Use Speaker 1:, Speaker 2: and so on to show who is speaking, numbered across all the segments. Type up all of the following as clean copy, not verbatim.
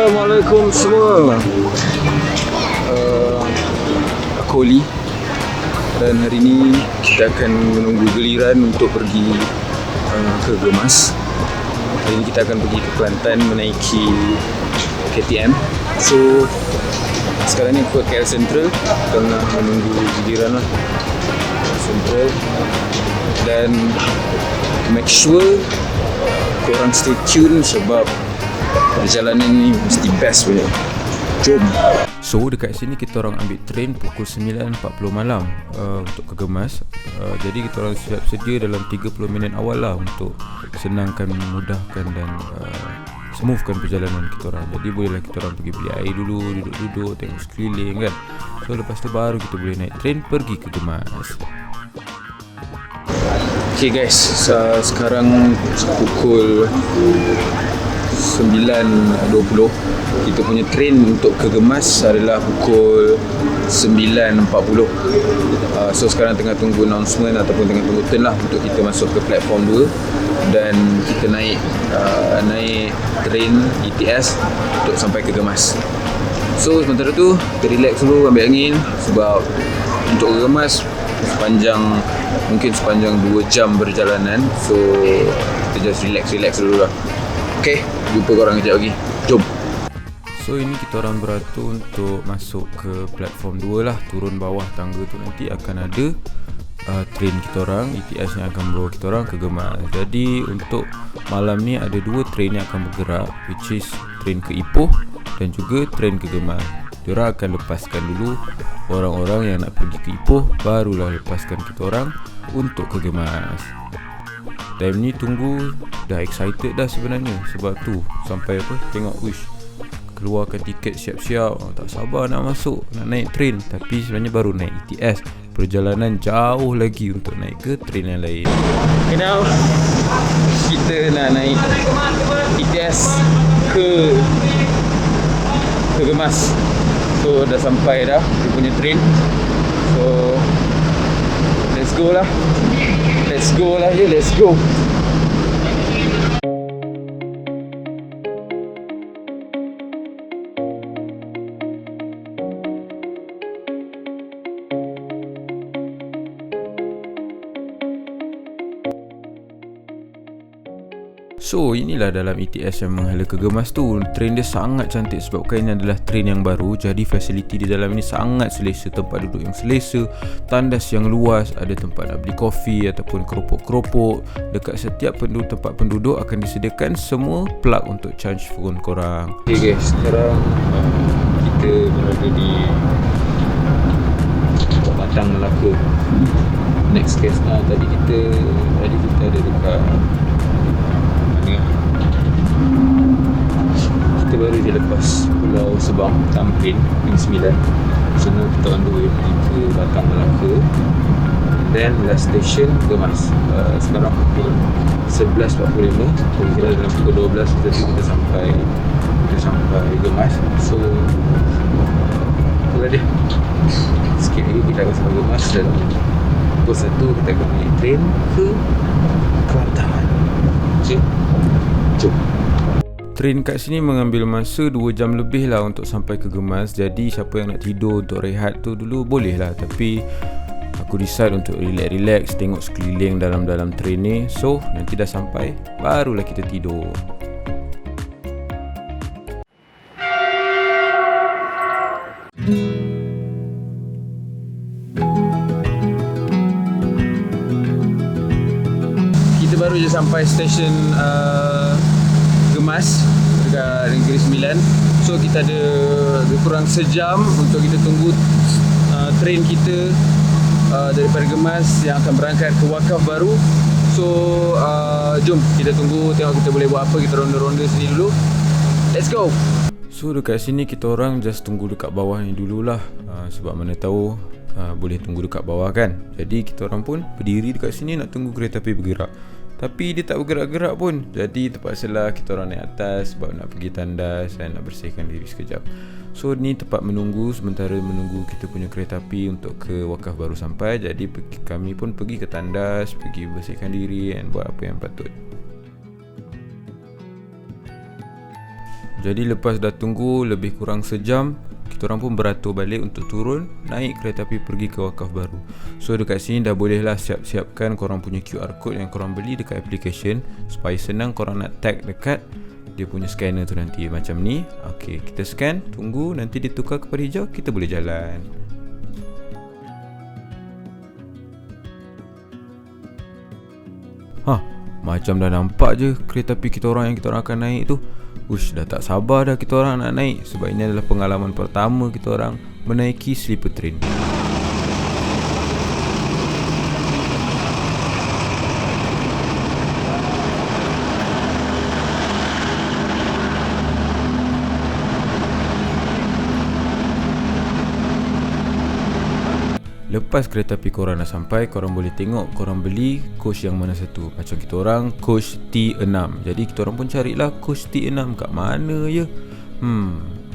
Speaker 1: Assalamualaikum semua. Aku Oli dan hari ini kita akan menunggu giliran untuk pergi ke Gemas. Hari ini kita akan pergi ke Kelantan menaiki KTM. So sekarang ni aku ke KL Central tengah menunggu giliran lah Central, dan make sure korang stay tune sebab perjalanan ni mesti best punya. Jom.
Speaker 2: So dekat sini kita orang ambil train pukul 9.40 malam untuk ke Gemas. Jadi kita orang siap sedia dalam 30 minit awal lah untuk senangkan, memudahkan dan smoothkan perjalanan kita orang. Jadi bolehlah kita orang pergi beli air dulu, duduk-duduk, tengok sekeliling kan. So lepas tu baru kita boleh naik train pergi ke Gemas.
Speaker 1: Okay guys, sekarang pukul 9.20. Kita punya train untuk ke Gemas adalah pukul 9.40. So sekarang tengah tunggu announcement ataupun tengah tunggu turn lah untuk kita masuk ke platform 2 dan kita naik train ETS untuk sampai ke Gemas. So sementara tu kita relax dulu, ambil angin sebab untuk ke Gemas mungkin sepanjang 2 jam perjalanan. So kita just relax dulu lah. Okay, jumpa korang kejap lagi. Jom.
Speaker 2: So ini kita orang beratur untuk masuk ke platform 2 lah. Turun bawah tangga tu nanti akan ada train kita orang ETS yang akan membawa kita orang ke Gemas. Jadi untuk malam ni ada 2 train yang akan bergerak, which is train ke Ipoh dan juga train ke Gemas. Diorang akan lepaskan dulu orang-orang yang nak pergi ke Ipoh, barulah lepaskan kita orang untuk ke Gemas. Time ni tunggu dah excited dah sebenarnya. Sebab tu sampai tengok keluarkan tiket siap-siap, tak sabar nak masuk, nak naik train. Tapi sebenarnya baru naik ETS, perjalanan jauh lagi untuk naik ke train yang lain.
Speaker 1: Okay, now kita nak naik ETS ke Gemas. So dah sampai dah dia punya train. So let's go lah je, let's go.
Speaker 2: So inilah dalam ETS yang menghala ke Gemas tu. Train dia sangat cantik sebabkan ini adalah train yang baru. Jadi fasiliti di dalam ini sangat selesa. Tempat duduk yang selesa, tandas yang luas, ada tempat nak beli kopi ataupun keropok-keropok. Dekat setiap tempat penduduk akan disediakan semua plug untuk charge phone korang.
Speaker 1: Okay guys, sekarang kita berada di Batang Melaka. Next case tadi kita ada dekat kita baru je lepas Pulau Sebang, Tampin, Ping 9. So now kita on the way ke Batang Melaka. Then last station Gemas. Sekarang pukul 11.45. Kira dalam pukul 12 kita sampai Gemas. So itulah dia. Sikit lagi kita akan sampai Gemas dan pukul 1 kita akan naik train ke Kelantan. Jom.
Speaker 2: Train kat sini mengambil masa 2 jam lebih lah untuk sampai ke Gemas. Jadi siapa yang nak tidur untuk rehat tu dulu boleh lah. Tapi aku decide untuk relax, tengok sekeliling dalam train ni. So nanti dah sampai barulah kita tidur.
Speaker 1: Kita baru je sampai stesen Gemas dekat Negeri Sembilan. So kita ada lebih kurang sejam untuk kita tunggu train kita daripada Gemas yang akan berangkat ke Wakaf baru. So jom kita tunggu, tengok kita boleh buat apa. Kita ronda-ronda sini dulu. Let's go.
Speaker 2: So dekat sini kita orang just tunggu dekat bawah ni dululah. Sebab mana tahu boleh tunggu dekat bawah kan. Jadi kita orang pun berdiri dekat sini nak tunggu kereta api bergerak. Tapi dia tak bergerak-gerak pun. Jadi terpaksalah kita orang naik atas sebab nak pergi tandas dan nak bersihkan diri sekejap. So ni tempat menunggu sementara menunggu kita punya kereta api untuk ke Wakaf baru sampai. Jadi kami pun pergi ke tandas, pergi bersihkan diri dan buat apa yang patut. Jadi lepas dah tunggu lebih kurang sejam, kita orang pun beratur balik untuk turun, naik kereta api pergi ke Wakaf Baru. So dekat sini dah bolehlah siap-siapkan korang punya QR code yang korang beli dekat application, supaya senang korang nak tag dekat dia punya scanner tu nanti. Macam ni. Okay, kita scan, tunggu, nanti dia tukar kepada hijau, kita boleh jalan. Macam dah nampak je kereta api kita orang yang kita orang akan naik tu. Ush, dah tak sabar dah kita orang nak naik, sebab ini adalah pengalaman pertama kita orang menaiki sleeper train. Lepas kereta api korang dah sampai, korang boleh tengok korang beli coach yang mana satu. Macam kita orang coach T6. Jadi kita orang pun carilah coach T6 kat mana je.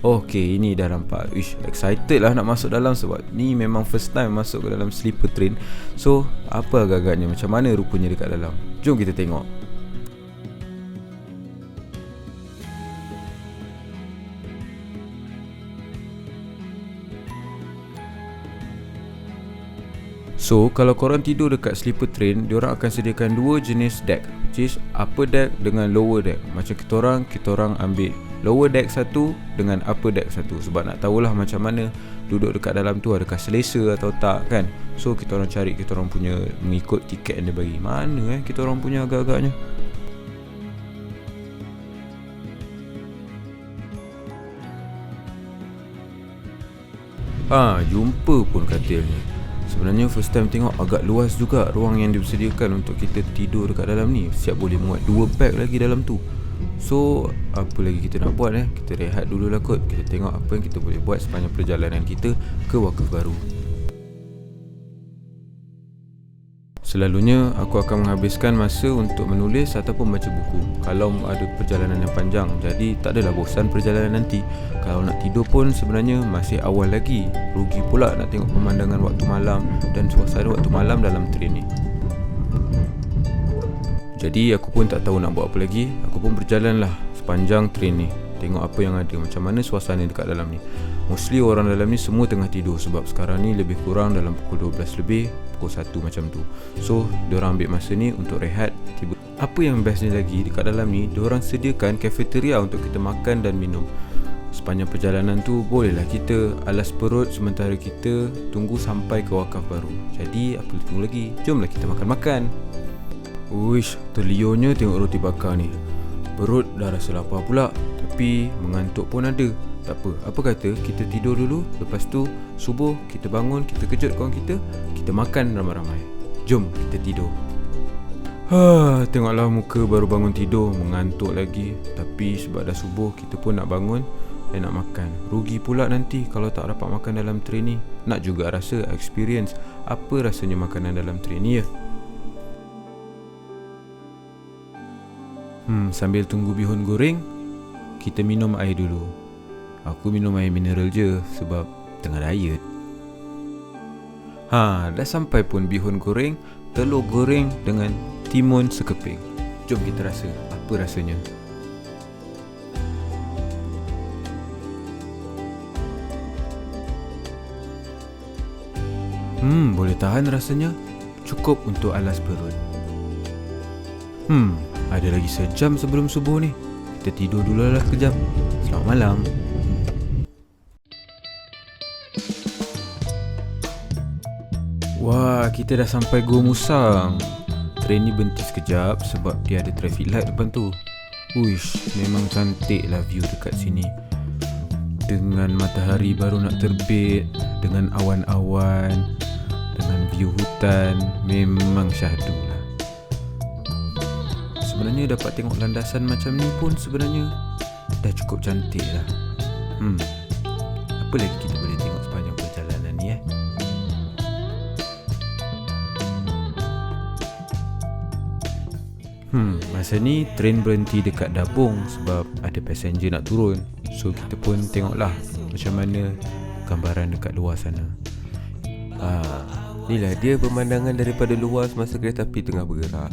Speaker 2: Okay, ini dah nampak. Ish, excited lah nak masuk dalam, sebab ni memang first time masuk ke dalam sleeper train. So, apa agak-agaknya, macam mana rupanya dekat dalam? Jom kita tengok. So, kalau korang tidur dekat sleeper train, diorang akan sediakan dua jenis deck, which is upper deck dengan lower deck. Macam kita orang ambil lower deck satu dengan upper deck satu, sebab nak tahulah macam mana duduk dekat dalam tu, adakah selesa atau tak kan. So, kita orang cari kita orang punya mengikut tiket yang dia bagi. Mana kita orang punya agak-agaknya. Jumpa pun katilnya. Sebenarnya first time tengok, agak luas juga ruang yang disediakan untuk kita tidur dekat dalam ni. Siap boleh muat 2 beg lagi dalam tu. So, apa lagi kita nak buat Kita rehat dulu lah kot. Kita tengok apa yang kita boleh buat sepanjang perjalanan kita ke Wakaf Baru. Selalunya aku akan menghabiskan masa untuk menulis ataupun baca buku kalau ada perjalanan yang panjang. Jadi tak adalah bosan perjalanan nanti. Kalau nak tidur pun sebenarnya masih awal lagi. Rugi pula nak tengok pemandangan waktu malam dan suasana waktu malam dalam train ni. Jadi aku pun tak tahu nak buat apa lagi. Aku pun berjalan lah sepanjang train ni, tengok apa yang ada, macam mana suasana dekat dalam ni. Mostly orang dalam ni semua tengah tidur, sebab sekarang ni lebih kurang dalam pukul 12 lebih, pukul 1 macam tu. So, diorang ambil masa ni untuk rehat. Apa yang bestnya lagi, dekat dalam ni diorang sediakan cafeteria untuk kita makan dan minum. Sepanjang perjalanan tu bolehlah kita alas perut sementara kita tunggu sampai ke Wakaf Baru. Jadi apa tunggu lagi, jomlah kita makan-makan. Uish, terliurnya tengok roti bakar ni. Perut dah rasa lapar pula, tapi mengantuk pun ada. Tak apa kata kita tidur dulu. Lepas tu subuh kita bangun, kita kejut kawan kita makan ramai-ramai. Jom kita tidur. Tengoklah muka baru bangun tidur, mengantuk lagi. Tapi sebab dah subuh, kita pun nak bangun dan nak makan. Rugi pula nanti kalau tak dapat makan dalam train ni. Nak juga rasa experience apa rasanya makanan dalam train ni ya. Sambil tunggu bihun goreng, kita minum air dulu. Aku minum air mineral je sebab tengah diet. Dah sampai pun bihun goreng, telur goreng dengan timun sekeping. Jom kita rasa apa rasanya. Boleh tahan rasanya. Cukup untuk alas perut. Ada lagi sejam sebelum subuh ni. Kita tidur dulu lah sekejap. Selamat malam. Wah, kita dah sampai Gua Musang. Train ni berhenti sekejap sebab dia ada traffic light depan tu. Uish, memang cantik lah view dekat sini. Dengan matahari baru nak terbit, dengan awan-awan, dengan view hutan, memang syahdu lah. Sebenarnya dapat tengok landasan macam ni pun sebenarnya dah cukup cantik lah. Apa lagi kita boleh tengok sepanjang perjalanan ni Masa ni train berhenti dekat Dabung sebab ada passenger nak turun. So kita pun tengoklah macam mana gambaran dekat luar sana. Inilah dia pemandangan daripada luar semasa kereta api tengah bergerak.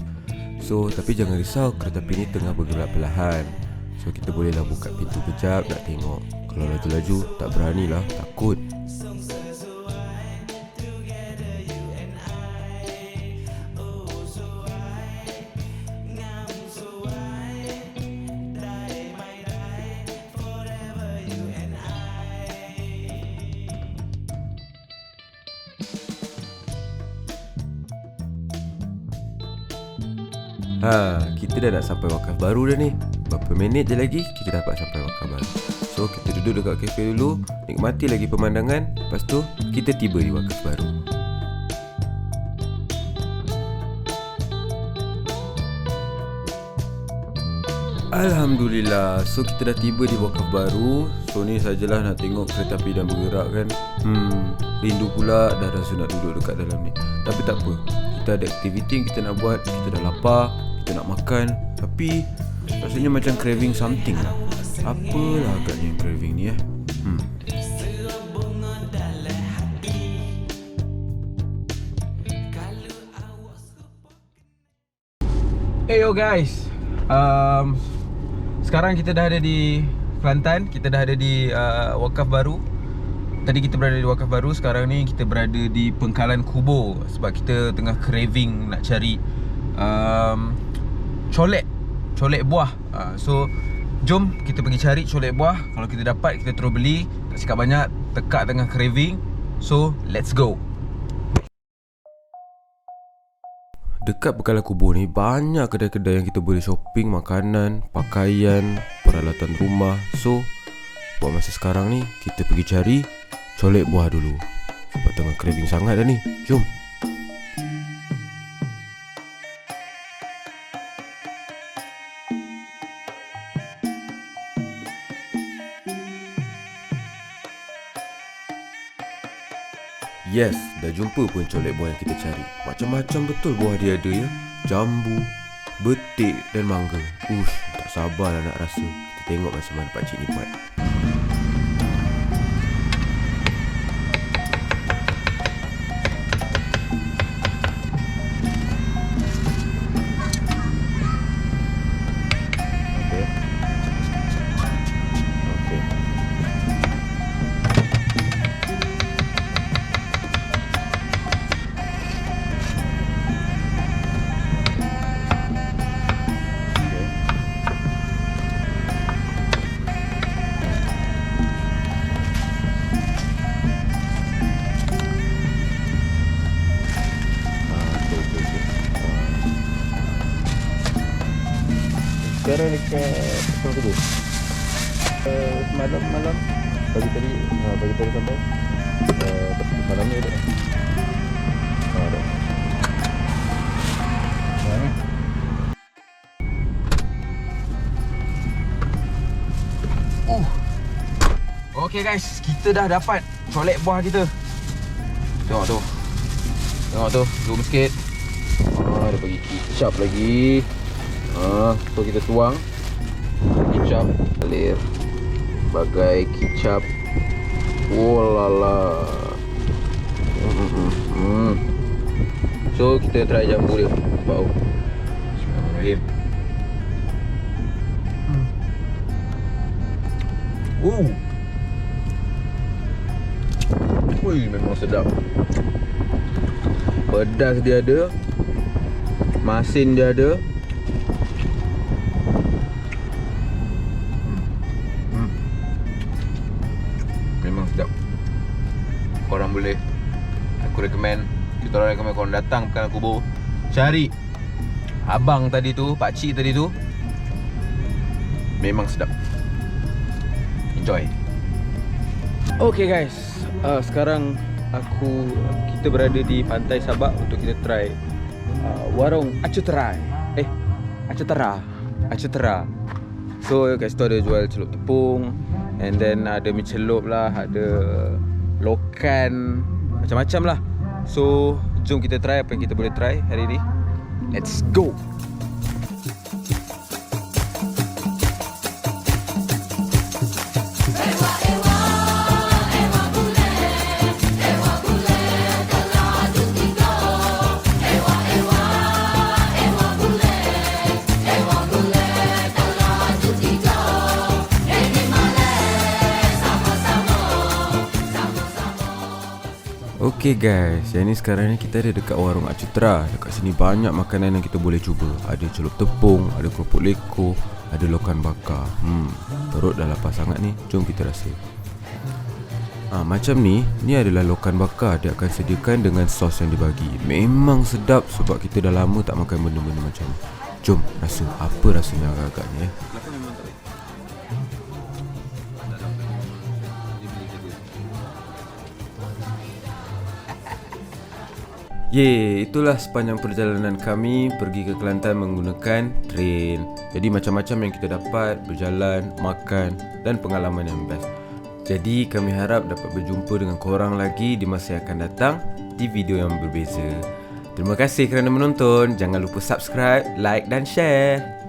Speaker 2: So, tapi jangan risau, kereta api ni tengah bergerak perlahan. So kita bolehlah buka pintu kejap, nak tengok. Kalau laju-laju tak beranilah, takut. Kita dah nak sampai wakaf baru dah ni. Berapa minit je lagi kita dapat sampai wakaf baru. So kita duduk dekat kafe dulu, nikmati lagi pemandangan. Lepas tu kita tiba di wakaf baru. Alhamdulillah. So kita dah tiba di wakaf baru. So ni sajalah nak tengok kereta api dan bergerak kan. Rindu pula, dah rasa nak duduk dekat dalam ni. Tapi tak apa, kita ada aktiviti yang kita nak buat. Kita dah lapar, kita nak makan. Tapi rasanya macam craving something lah. Apalah agaknya yang craving ni
Speaker 1: Hey yo guys, sekarang kita dah ada di Kelantan. Kita dah ada di wakaf baru. Tadi kita berada di wakaf baru, sekarang ni kita berada di Pengkalan Kubur. Sebab kita tengah craving nak cari colek buah. So jom kita pergi cari colek buah. Kalau kita dapat, kita terus beli. Tak sikap banyak, tekak tengah craving. So let's go.
Speaker 2: Dekat Pengkalan Kubur ni banyak kedai-kedai yang kita boleh shopping, makanan, pakaian, peralatan rumah. So buat masa sekarang ni kita pergi cari colek buah dulu. Sebab tengah craving sangat dah ni. Jom. Yes, dah jumpa pun colek buah yang kita cari. Macam-macam betul buah dia ada ya. Jambu, betik dan mangga. Tak sabarlah nak rasa. Kita tengok macam mana pakcik ni buat. Sekarang dekat Pengkalan Kubur. Malam pagi tadi sampai. Malamnya ada. Ada.
Speaker 1: Okay guys, kita dah dapat colek buah kita. Tengok tu, zoom sikit. Ada bagi kicap lagi. So kita tuang kicap, alir bagai kicap. Oh lala. So kita try jambu dia. Bau. Bismillahirrahmanirrahim. Wih, memang sedap. Pedas dia ada, masin dia ada. Memang sedap. Korang boleh, aku recommend, kita orang recommend korang datang Pengkalan Kubur, cari abang tadi tu, pakcik tadi tu. Memang sedap. Enjoy. Okay guys, sekarang kita berada di Pantai Sabak untuk kita try warung Acutera. So guys, tu ada jual celup tepung, and then ada mi celup lah, ada lokan, macam-macam lah. So jom kita try apa yang kita boleh try hari ni. Let's go.
Speaker 3: Go.
Speaker 2: Okay guys, yang ni sekarang ni kita ada dekat warung Acutra. Dekat sini banyak makanan yang kita boleh cuba. Ada celup tepung, ada keropok leko, ada lokan bakar. Perut dah lapar sangat ni. Jom kita rasa. Macam ni adalah lokan bakar. Dia akan sediakan dengan sos yang dibagi. Memang sedap sebab kita dah lama tak makan benda-benda macam ni. Jom rasa apa rasanya agak-agak ni ya. Itulah sepanjang perjalanan kami pergi ke Kelantan menggunakan train. Jadi macam-macam yang kita dapat, berjalan, makan dan pengalaman yang best. Jadi kami harap dapat berjumpa dengan korang lagi di masa yang akan datang di video yang berbeza. Terima kasih kerana menonton. Jangan lupa subscribe, like dan share.